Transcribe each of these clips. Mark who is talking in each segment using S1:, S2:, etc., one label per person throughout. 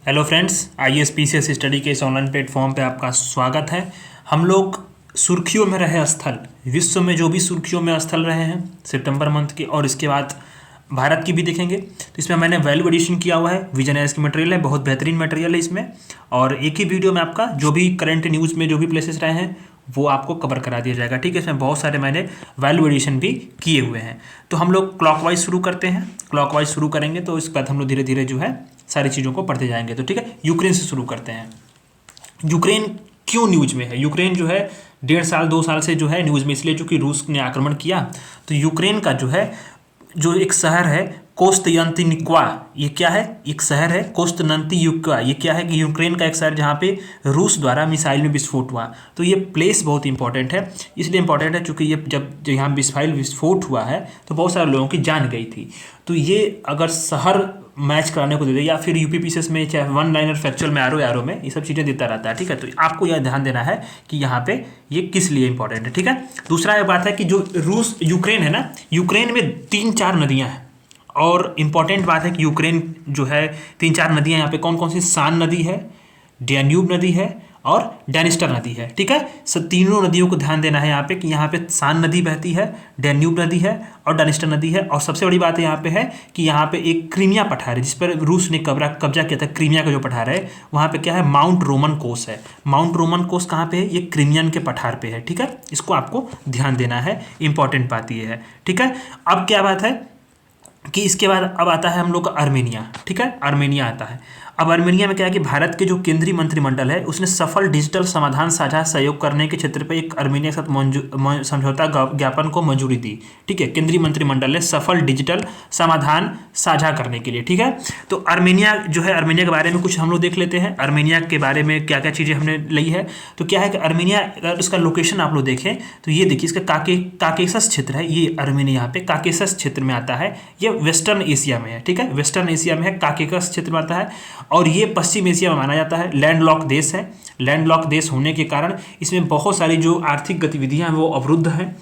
S1: Hello friends, IAS PCS study के इस online platform पे आपका स्वागत है। हम लोग सुर्खियों में रहे स्थल, विश्व में जो भी सुर्खियों में स्थल रहे हैं सितंबर मंथ के, और इसके बाद भारत की भी देखेंगे। तो इसमें मैंने वैल्यू एडिशन किया हुआ है, विजन एस की मटेरियल है, बहुत बेहतरीन मटेरियल है इसमें। और एक ही वीडियो में आपका जो भी करंट न्यूज़ में जो भी प्लेसेस रहे हैं वो आपको कवर करा दिया जाएगा। ठीक है, इसमें बहुत सारे मैंने वैल्यू एडिशन भी किए हुए हैं। तो हम लोग क्लॉकवाइज शुरू करते हैं। क्लॉकवाइज शुरू करेंगे तो इसके बाद हम लोग धीरे धीरे जो है सारी चीज़ों को पढ़ते जाएंगे। तो ठीक है, यूक्रेन से शुरू करते हैं। यूक्रेन क्यों न्यूज़ में है? यूक्रेन जो है 1.5 साल 2 साल से जो है न्यूज़ में, इसलिए चूंकि रूस ने आक्रमण किया। तो यूक्रेन का जो है जो एक शहर है कोस्तयंतिनिक्वा, ये क्या है? एक शहर है कोस्तयंतिनिक्वा। ये क्या है कि यूक्रेन का एक शहर जहाँ पे रूस द्वारा मिसाइल में विस्फोट हुआ। तो ये प्लेस बहुत इंपॉर्टेंट है, इसलिए इंपॉर्टेंट है क्योंकि ये जब यहाँ मिसाइल विस्फोट हुआ है तो बहुत सारे लोगों की जान गई थी। तो ये अगर शहर मैच कराने को दे दे, या फिर यूपीपीसीएस में चाहे वन लाइनर फैक्चुअल में आरो में ये सब चीज़ें देता रहता है। ठीक है, तो आपको यह ध्यान देना है कि यहाँ पे ये किस लिए इंपॉर्टेंट है। ठीक है, दूसरा ये बात है कि जो यूक्रेन है ना, यूक्रेन में 3-4 नदियाँ हैं। और इम्पॉर्टेंट बात है कि यूक्रेन जो है 3-4 नदियाँ यहाँ पे कौन कौन सी? सान नदी है, डैन्यूब नदी है और डैनिस्टर नदी है। ठीक है, सब तीनों नदियों को ध्यान देना है यहाँ पे कि यहाँ पे सान नदी बहती है, डैन्यूब नदी है और डैनिस्टर नदी है। और सबसे बड़ी बात यहाँ पे है कि यहाँ पे एक क्रीमिया पठार है जिस पर रूस ने कब्जा किया था। क्रीमिया का जो पठार है वहाँ पे क्या है? माउंट रोमन कोस है। माउंट रोमन कोस कहाँ पे है? ये क्रीमियन के पठार पे है। ठीक है, इसको आपको ध्यान देना है, इंपॉर्टेंट बात ये है। ठीक है, अब क्या बात है कि इसके बाद अब आता है हम लोग का आर्मेनिया। ठीक है, आर्मेनिया आता है। अब आर्मेनिया में क्या है कि भारत के जो केंद्रीय मंत्रिमंडल है उसने सफल डिजिटल समाधान साझा सहयोग करने के क्षेत्र पर एक आर्मेनिया के साथ समझौता ज्ञापन को मंजूरी दी। ठीक है, केंद्रीय मंत्रिमंडल ने सफल डिजिटल समाधान साझा करने के लिए। ठीक है, तो आर्मेनिया जो है, आर्मेनिया के बारे में कुछ हम लोग देख लेते हैं। आर्मेनिया के बारे में क्या क्या चीज़ें हमने ली है। तो क्या है कि आर्मेनिया, अगर इसका लोकेशन आप लोग देखें तो ये देखिए, इसका काकेशस क्षेत्र है। ये आर्मेनिया यहाँ पे काकेशस क्षेत्र में आता है। ये वेस्टर्न एशिया में है। ठीक है, वेस्टर्न एशिया में है, काकेशस क्षेत्र में आता है। और ये पश्चिम एशिया में माना जाता है। लैंडलॉक देश है। लैंडलॉक देश होने के कारण इसमें बहुत सारी जो आर्थिक गतिविधियां हैं वो अवरुद्ध हैं।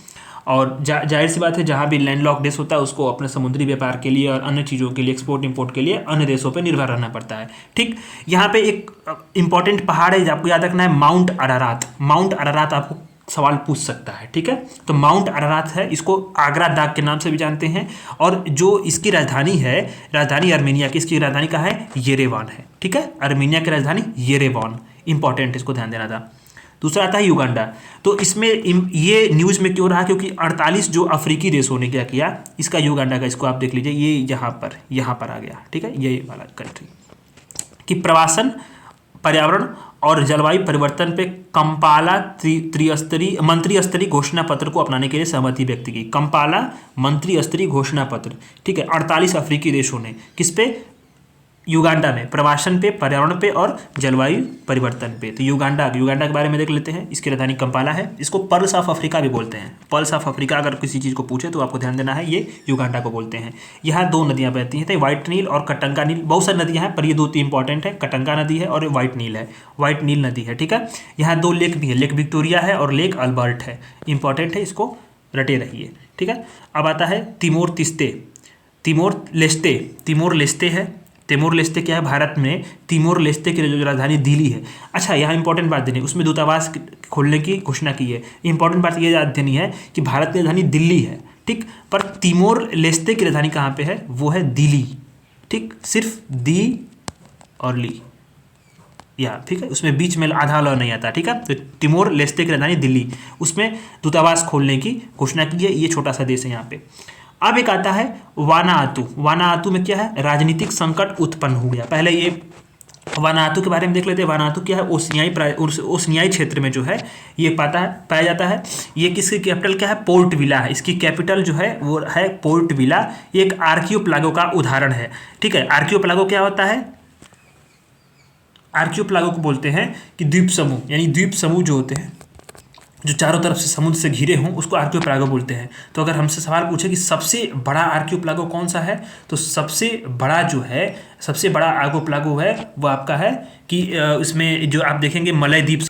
S1: और जाहिर सी बात है, जहाँ भी लैंडलॉक देश होता है उसको अपने समुद्री व्यापार के लिए और अन्य चीज़ों के लिए, एक्सपोर्ट इंपोर्ट के लिए अन्य देशों पर निर्भर रहना पड़ता है। ठीक, यहाँ पे एक इंपॉर्टेंट पहाड़ है, आपको याद रखना है, माउंट अरारात। माउंट अरारात आपको सवाल पूछ सकता है। ठीक है, तो माउंट अरारात है, इसको आगरा दाग के नाम से भी जानते हैं। और जो इसकी राजधानी है, राजधानी आर्मेनिया की, इसकी राजधानी कहाँ है? येरेवान है। ठीक है, आर्मेनिया की राजधानी येरेवान, इंपॉर्टेंट, इसको ध्यान देना था। दूसरा आता है युगांडा। तो इसमें ये न्यूज़ में क्यों रहा? क्योंकि 48 जो अफ्रीकी देशों ने क्या किया, इसका युगांडा का, इसको आप देख लीजिए, ये यहाँ पर आ गया। ठीक है, ये वाला कंट्री कि प्रवासन, पर्यावरण और जलवायु परिवर्तन पे कंपाला त्रिस्तरीय मंत्री स्तरीय घोषणा पत्र को अपनाने के लिए सहमति व्यक्त की। कंपाला मंत्री स्तरीय घोषणा पत्र। ठीक है, 48 अफ्रीकी देशों ने किस पे? युगांडा में, प्रवासन पे, पर्यावरण पे और जलवायु परिवर्तन पे। तो युगांडा के बारे में देख लेते हैं। इसकी राजधानी कंपाला है। इसको पर्ल्स ऑफ अफ्रीका भी बोलते हैं। पर्ल्स ऑफ अफ्रीका, अगर किसी चीज़ को पूछे तो आपको ध्यान देना है, ये युगांडा को बोलते हैं। यहाँ 2 नदियाँ बहती हैं, तो व्हाइट नील और कटंगा नील। बहुत सारी नदियाँ हैं पर ये 2 इंपॉर्टेंट है, कटंगा नदी है और व्हाइट नील है। व्हाइट नील नदी है। ठीक है, यहाँ 2 लेक भी है, लेक विक्टोरिया है और लेक अल्बर्ट है। इंपॉर्टेंट है, इसको रटे रहिए। ठीक है, अब आता है तिमोर लेस्ते है। तिमोर लेस्ते क्या है? भारत में तिमोर लेस्ते की जो राजधानी दिल्ली है। अच्छा, यहाँ इंपॉर्टेंट बात देनी, उसमें दूतावास खोलने की घोषणा की है। इंपॉर्टेंट बात ये याद देनी है कि भारत की राजधानी दिल्ली है। ठीक, पर तिमोर लेस्ते की राजधानी कहाँ पे है? वो है दिल्ली। ठीक, सिर्फ दी और ली, या ठीक है, उसमें बीच में आधा ल नहीं आता। ठीक है, तो तिमोर लेस्ते की राजधानी दिल्ली, उसमें दूतावास खोलने की घोषणा की है। ये छोटा सा देश है यहाँ पे। अब एक आता है वानातू। वानातू में क्या है? राजनीतिक संकट उत्पन्न हो गया। पहले ये वानातू के बारे में देख लेते हैं। वानातू क्या है? ओसनियाई क्षेत्र में जो है ये पाया जाता है। ये किसकी कैपिटल क्या है? पोर्ट विला है। इसकी कैपिटल जो है वो है पोर्ट विला। ये एक आर्कियोप्लागो का उदाहरण है। ठीक है, आर्कियोप्लागो क्या होता है? आर्कियोप्लागो को बोलते हैं कि द्वीप समूह, यानी द्वीप समूह जो होते हैं जो चारों तरफ से समुद्र से घिरे हों उसको आर्कियोप्लागो बोलते हैं। तो अगर हमसे सवाल पूछे कि सबसे बड़ा आर्कियोप्लागो कौन सा है, तो सबसे बड़ा आर्कियोप्लागो है वो आपका है कि इसमें जो आप देखेंगे मलय द्वीप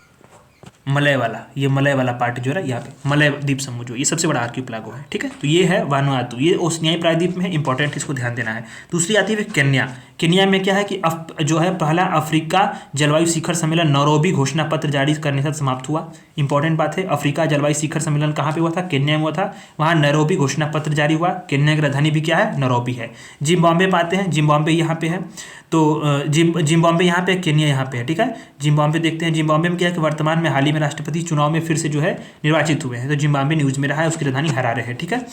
S1: मलय वाला, ये मलय वाला पार्ट जो है यहाँ पे मलय द्वीप समूह जो ये सबसे बड़ा आर्कियोपेलागो है, ठीक है। तो ये है वानुआतू, ये ओशिनियाई प्रायद्वीप में है, इंपॉर्टेंट, इसको ध्यान देना है। दूसरी आती है केन्या। केन्या में क्या है कि जो है पहला अफ्रीका जलवायु शिखर सम्मेलन नैरोबी घोषणा पत्र जारी करने से समाप्त हुआ। इंपॉर्टेंट बात है, अफ्रीका जलवायु शिखर सम्मेलन कहाँ पे हुआ था? केन्या में हुआ था। वहाँ नैरोबी घोषणा पत्र जारी हुआ। केन्या की राजधानी भी क्या है? नैरोबी है। जिम्बाब्वे पाते हैं, जिम्बाब्वे यहाँ पे है, तो जिम्बाब्वे यहाँ पे, केन्या यहाँ पे है, ठीक है। जिम्बाब्वे देखते हैं, जिम्बाब्वे में क्या है कि वर्तमान में हाल ही में राष्ट्रपति चुनाव में फिर से जो है निर्वाचित हुए हैं, तो जिम्बाब्वे न्यूज में रहा है, उसकी राजधानी हरारे है, ठीक है।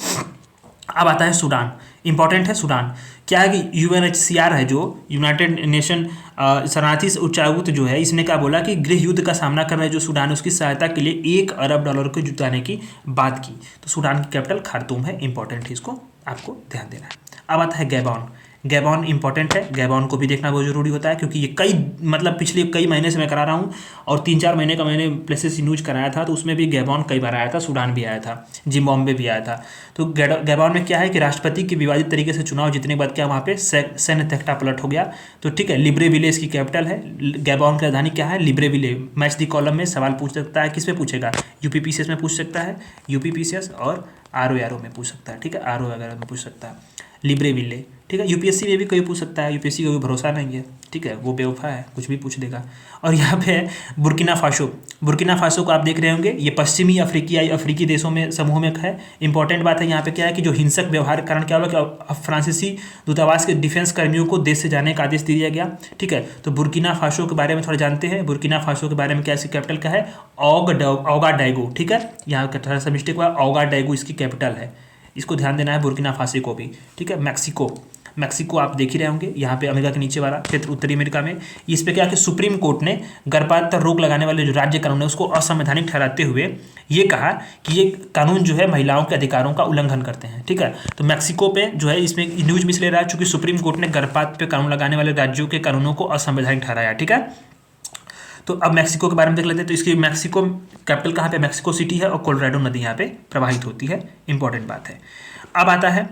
S1: अब आता है सूडान। इंपॉर्टेंट है सूडान। क्या है कि यूएनएचसीआर है जो यूनाइटेड नेशन शरणार्थी उच्चायुक्त जो है, इसने क्या बोला कि गृह युद्ध का सामना कर रहे जो सूडान, उसकी सहायता के लिए $1 अरब को जुटाने की बात की। तो सूडान की कैपिटल खार्तूम है। इंपॉर्टेंट है, इसको आपको ध्यान देना है। अब आता है गैबॉन। गैबॉन इंपॉर्टेंट है, गैबॉन को भी देखना बहुत जरूरी होता है, क्योंकि ये कई मतलब पिछले कई महीने से मैं करा रहा हूँ, और 3-4 महीने का मैंने प्लेसेस न्यूज कराया था, तो उसमें भी गैबॉन कई बार आया था, सूडान भी आया था, जिम्बाब्वे भी आया था। तो गैबॉन में क्या है कि राष्ट्रपति के विवादित तरीके से चुनाव जीतने के बाद क्या वहाँ पे सैन्य तख्ता पलट हो गया। तो ठीक है, लिब्रेविले इसकी कैपिटल है। गैबॉन की राजधानी क्या है? लिब्रेविले। मैच दी कॉलम में सवाल पूछ सकता है, किस पे पूछेगा? यूपीपीसीएस में पूछ सकता है, यूपीपीसीएस और आरओ में पूछ सकता है, ठीक है, आरओ वगैरह में पूछ सकता है, लिब्रेविले, ठीक है। यूपीएससी में भी कोई पूछ सकता है, यूपीएससी का कोई भरोसा नहीं है, ठीक है, वो बेवफा है, कुछ भी पूछ देगा। और यहाँ पे है बुर्किना फासो। बुर्किना फासो को आप देख रहे होंगे, ये पश्चिमी अफ्रीकी देशों में समूह में है। इंपॉर्टेंट बात है यहाँ पे क्या है कि जो हिंसक व्यवहार के कारण क्या हुआ कि फ्रांसीसी दूतावास के डिफेंस कर्मियों को देश से जाने का आदेश दिया गया, ठीक है। तो बुर्किना फासो के बारे में थोड़ा जानते हैं। बुर्किना फासो के बारे में क्या, इसकी कैपिटल क्या है? ओगाडाइगो, ठीक है। यहाँ का थोड़ा सा मिस्टेक हुआ, ओगाडाइगो इसकी कैपिटल है, इसको ध्यान देना है। बुर्किना फासो को भी, ठीक है। मैक्सिको आप देख ही रहे होंगे, यहाँ पे अमेरिका के नीचे वाला क्षेत्र उत्तरी अमेरिका में। इस पे क्या कि सुप्रीम कोर्ट ने गर्भपात पर रोक लगाने वाले जो राज्य कानून है उसको असंवैधानिक ठहराते हुए ये कहा कि ये कानून जो है महिलाओं के अधिकारों का उल्लंघन करते हैं, ठीक है। तो मैक्सिको पे जो है इसमें न्यूज में इसलिए रहा है चूंकि सुप्रीम कोर्ट ने गर्भपात पे कानून लगाने वाले राज्यों के कानूनों को असंवैधानिक ठहराया, ठीक है। तो अब मैक्सिको के बारे में देख लेते हैं। तो इसकी मैक्सिको कैपिटल कहाँ पे? मैक्सिको सिटी है, और कोलोराडो नदी यहाँ पे प्रवाहित होती है। इंपॉर्टेंट बात है। अब आता है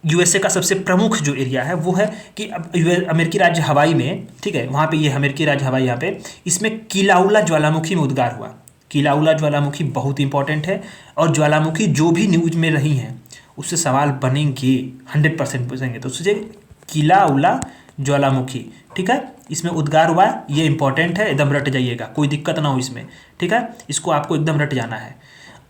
S1: यूएसए का सबसे प्रमुख जो एरिया है वो है कि अब अमेरिकी राज्य हवाई में, ठीक है, वहाँ पे ये अमेरिकी राज्य हवाई यहाँ पे, इसमें किलाउला ज्वालामुखी में उद्गार हुआ। किलाउला ज्वालामुखी बहुत इंपॉर्टेंट है, और ज्वालामुखी जो भी न्यूज में रही हैं उससे सवाल बनेंगे, 100% पूछेंगे। तो सोचिए किलाउला ज्वालामुखी, ठीक है, इसमें उद्गार हुआ, ये इंपॉर्टेंट है, एकदम रट जाइएगा, कोई दिक्कत ना हो इसमें, ठीक है, इसको आपको एकदम रट जाना है।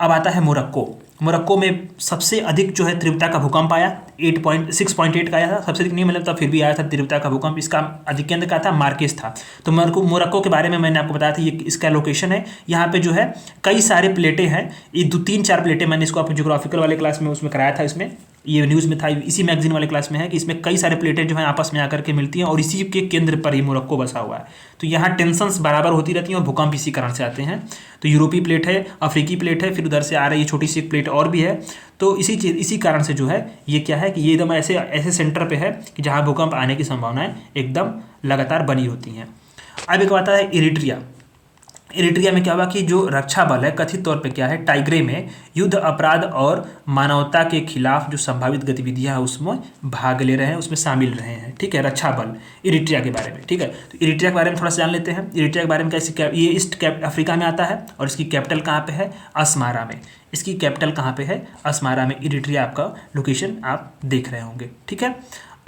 S1: अब आता है मोरक्को। मोरक्को में सबसे अधिक जो है तीव्रता का भूकंप आया, 6.8 का आया था, सबसे अधिक नहीं मतलब तब फिर भी आया था तीव्रता का भूकंप। इसका अधिक केंद्र का था मार्केस था। तो मोरक्को के बारे में मैंने आपको बताया था, ये इसका लोकेशन है। यहाँ पे जो है कई सारे प्लेटें हैं, ये 2-3-4 प्लेटें, मैंने इसको आपको ज्योग्राफिकल वाले क्लास में उसमें कराया था, इसमें ये न्यूज़ में था, इसी मैगजीन वाले क्लास में है कि इसमें कई सारे प्लेटें जो हैं आपस में आकर के मिलती हैं, और इसी के केंद्र पर ही मोरक्को बसा हुआ है। तो यहाँ टेंशंस बराबर होती रहती हैं और भूकंप इसी कारण से आते हैं। तो यूरोपीय प्लेट है, अफ्रीकी प्लेट है, फिर उधर से आ रही छोटी सी एक प्लेट और भी है। तो इसी कारण से जो है ये क्या है कि ये एकदम ऐसे सेंटर पे है कि जहाँ भूकंप आने की संभावनाएं एकदम लगातार बनी होती हैं। अब एक बात है इरिट्रिया। इरिट्रिया में क्या हुआ कि जो रक्षा बल है कथित तौर पे क्या है, टाइग्रे में युद्ध अपराध और मानवता के खिलाफ जो संभावित गतिविधियां हैं उसमें भाग ले रहे हैं, उसमें शामिल रहे हैं, ठीक है, रक्षा बल इरिट्रिया के बारे में, ठीक है। तो इरिट्रिया के बारे में थोड़ा सा जान लेते हैं। इरिट्रिया के बारे में कैसे, ये ईस्ट अफ्रीका में आता है, और इसकी कैपिटल कहाँ पे है? अस्मारा में। इसकी कैपिटल कहाँ पे है? अस्मारा में। इरिट्रिया आपका लोकेशन आप देख रहे होंगे, ठीक है।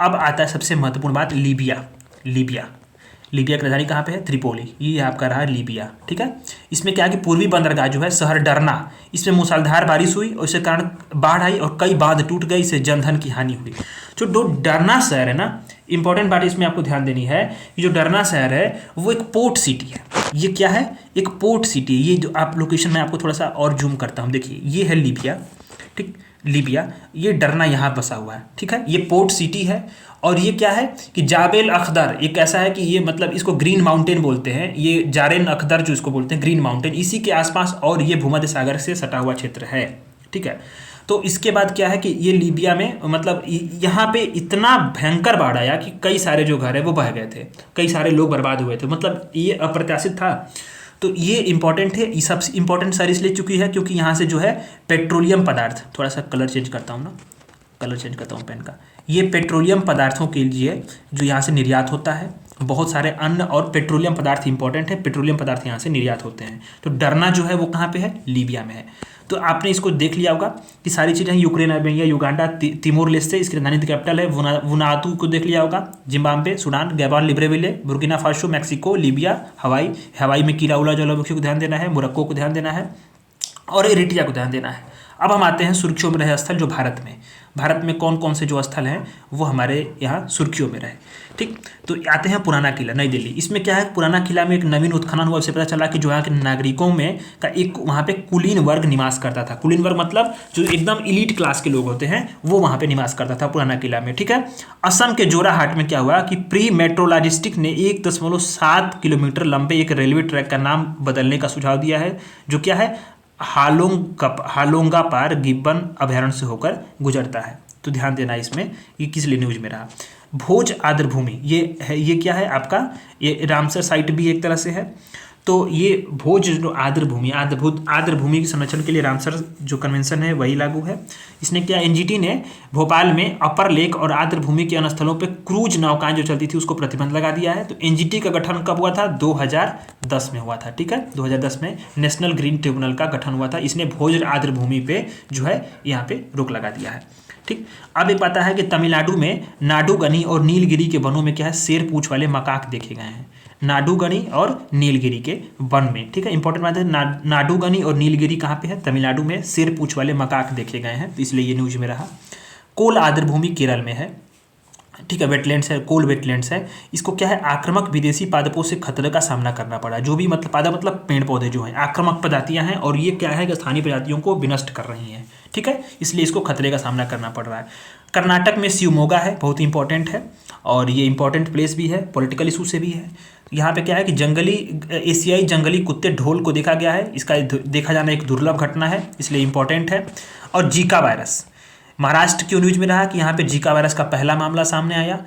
S1: अब आता है सबसे महत्वपूर्ण बात, लीबिया की राजधानी कहाँ पे है? त्रिपोली। ये आपका रहा लीबिया, ठीक है। इसमें क्या है कि पूर्वी बंदरगाह जो है शहर डरना, इसमें मूसलाधार बारिश हुई और इसके कारण बाढ़ आई और कई बांध टूट गई, इससे जनधन की हानि हुई। जो डरना शहर है ना, इंपॉर्टेंट बात इसमें आपको ध्यान देनी है कि जो डरना शहर है वो एक पोर्ट सिटी है। ये क्या है? एक पोर्ट सिटी। ये जो आप लोकेशन में आपको थोड़ा सा और जूम करता हूँ, देखिए ये है लीबिया, ठीक, लीबिया, ये डरना यहाँ बसा हुआ है, ठीक है। ये पोर्ट सिटी है, और ये क्या है कि जाबेल अख्दर एक ऐसा है कि ये मतलब इसको ग्रीन माउंटेन बोलते हैं, ये जारेन अख्दर जो इसको बोलते हैं ग्रीन माउंटेन, इसी के आसपास और ये भूमध्य सागर से सटा हुआ क्षेत्र है, ठीक है। तो इसके बाद क्या है कि ये लीबिया में मतलब यहाँ पे इतना भयंकर बाढ़ आया कि कई सारे जो घर है वो बह गए थे, कई सारे लोग बर्बाद हुए थे, मतलब ये अप्रत्याशित था। तो ये इंपॉर्टेंट है, ये सबसे इंपॉर्टेंट सारी इसलिए चुकी है क्योंकि यहाँ से जो है पेट्रोलियम पदार्थ, थोड़ा सा कलर चेंज करता हूँ ना, कलर चेंज करता हूँ पेन का, ये पेट्रोलियम पदार्थों के लिए जो यहाँ से निर्यात होता है बहुत सारे अन्न और पेट्रोलियम पदार्थ इंपॉर्टेंट है, पेट्रोलियम पदार्थ यहाँ से निर्यात होते हैं। तो डरना जो है वो कहाँ पे है, लीबिया में है। तो आपने इसको देख लिया होगा कि सारी चीज़ें Ukraine, Armenia, Uganda, Timor Leste, इसकी राजधानी कैपिटल है वुनातु को देख लिया होगा, Zimbabwe, Sudan, Gabon, Libreville, Burkina Faso, Mexico, Libya, हवाई में कीराउला ज्वालामुखी को ध्यान देना है, मोरक्को को ध्यान देना है और एरिट्रिया को ध्यान देना है। अब हम आते हैं सुर्खियों में रहे स्थल जो भारत में कौन कौन से जो स्थल हैं वो हमारे यहाँ सुर्खियों में रहे। ठीक, तो आते हैं पुराना किला नई दिल्ली। इसमें क्या है, पुराना किला में एक नवीन उत्खनन हुआ, उससे पता चला कि जो यहाँ के नागरिकों में का एक वहाँ पे कुलीन वर्ग निवास करता था। कुलीन वर्ग मतलब जो एकदम इलीट क्लास के लोग होते हैं वो वहाँ पे निवास करता था पुराना किला में। ठीक है, असम के जोराहाट में क्या हुआ कि प्री मेट्रो लॉजिस्टिक ने 1.7 किलोमीटर लंबे एक रेलवे ट्रैक का नाम बदलने का सुझाव दिया है, जो क्या है, हालोंगा पार गिब्बन अभयारण्य से होकर गुजरता है। तो ध्यान देना इसमें, ये किस लिए न्यूज में रहा। भोज आर्द्र भूमि ये है, ये क्या है आपका, ये रामसर साइट भी एक तरह से है। तो ये भोज जो आर्द्र भूमि के संरक्षण के लिए रामसर जो कन्वेंशन है वही लागू है। इसने क्या, एनजीटी ने भोपाल में अपर लेक और आर्द्र भूमि के अन्य स्थलों पर क्रूज नौकाएं जो चलती थी उसको प्रतिबंध लगा दिया है। तो एनजीटी का गठन कब हुआ था, 2010 में हुआ था। ठीक है, 2010 में नेशनल ग्रीन ट्रिब्यूनल का गठन हुआ था। इसने भोज आर्द्र भूमि पे जो है यहाँ पे रोक लगा दिया है। ठीक, अब एक पता है कि तमिलनाडु में नाडुगनी और नीलगिरी के वनों में क्या है, शेर पूंछ वाले मकाक देखे गए हैं। नाडुगनी और नीलगिरी के वन में, ठीक है, इंपॉर्टेंट बात है, नाडुगनी और नीलगिरी कहाँ पे है, तमिलनाडु में शेर पूंछ वाले मकाक देखे गए हैं, तो इसलिए ये न्यूज में रहा। कोल आर्द्र भूमि केरल में है। ठीक है, वेटलैंड्स है, कोल वेटलैंड्स है। इसको क्या है, आक्रामक विदेशी पादपों से खतरे का सामना करना पड़ा। जो भी मतलब पादप मतलब पेड़ पौधे जो हैं, आक्रामक प्रजातियां हैं और ये क्या है कि स्थानीय प्रजातियों को विनष्ट कर रही हैं। ठीक है, इसलिए इसको खतरे का सामना करना पड़ रहा है। कर्नाटक में शिवमोगा है, बहुत ही इंपॉर्टेंट है और ये इंपॉर्टेंट प्लेस भी है, पॉलिटिकल इशू से भी है। यहाँ पे क्या है कि एशियाई जंगली कुत्ते ढोल को देखा गया है। इसका देखा जाना एक दुर्लभ घटना है, इसलिए इंपॉर्टेंट है। और जीका वायरस, महाराष्ट्र क्यों न्यूज में रहा कि यहाँ पे जीका वायरस का पहला मामला सामने आया।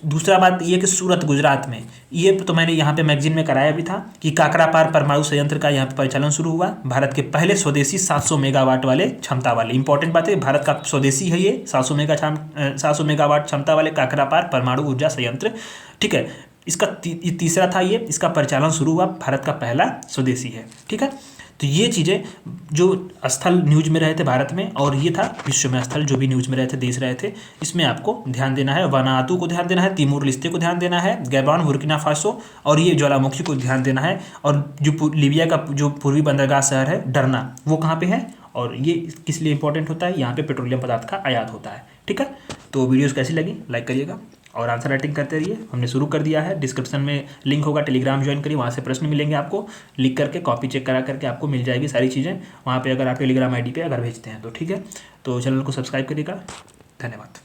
S1: दूसरा बात ये कि सूरत गुजरात में, ये तो मैंने यहाँ पे मैगजीन में कराया भी था कि काकरापार परमाणु संयंत्र का यहाँ पे परिचालन शुरू हुआ। भारत के पहले स्वदेशी 700 मेगावाट वाले क्षमता वाले, इंपॉर्टेंट बात है, भारत का स्वदेशी है ये 700 मेगावाट क्षमता वाले काकरापार परमाणु ऊर्जा संयंत्र। ठीक है, इसका तीसरा था ये, इसका परिचालन शुरू हुआ, भारत का पहला स्वदेशी है। ठीक है, तो ये चीज़ें जो स्थल न्यूज में रहे थे भारत में, और ये था विश्व में स्थल जो भी न्यूज में रहे थे, देश रहे थे, इसमें आपको ध्यान देना है। वनातू को ध्यान देना है, तिमोर लेस्टे को ध्यान देना है, गैबॉन, बुर्किना फासो और ये ज्वालामुखी को ध्यान देना है। और जो लीबिया का जो पूर्वी बंदरगाह शहर है डरना, वो कहाँ पे है और ये किस लिए इंपॉर्टेंट होता है, यहाँ पे पेट्रोलियम पदार्थ का आयात होता है। ठीक है, तो वीडियोज़ कैसी लगी लाइक करिएगा और आंसर राइटिंग करते रहिए। हमने शुरू कर दिया है, डिस्क्रिप्शन में लिंक होगा, टेलीग्राम ज्वाइन करिए, वहाँ से प्रश्न मिलेंगे आपको, लिख करके कॉपी चेक करा करके आपको मिल जाएगी सारी चीज़ें वहाँ पे, अगर आप टेलीग्राम आईडी पे अगर भेजते हैं तो। ठीक है, तो चैनल को सब्सक्राइब करिएगा। धन्यवाद।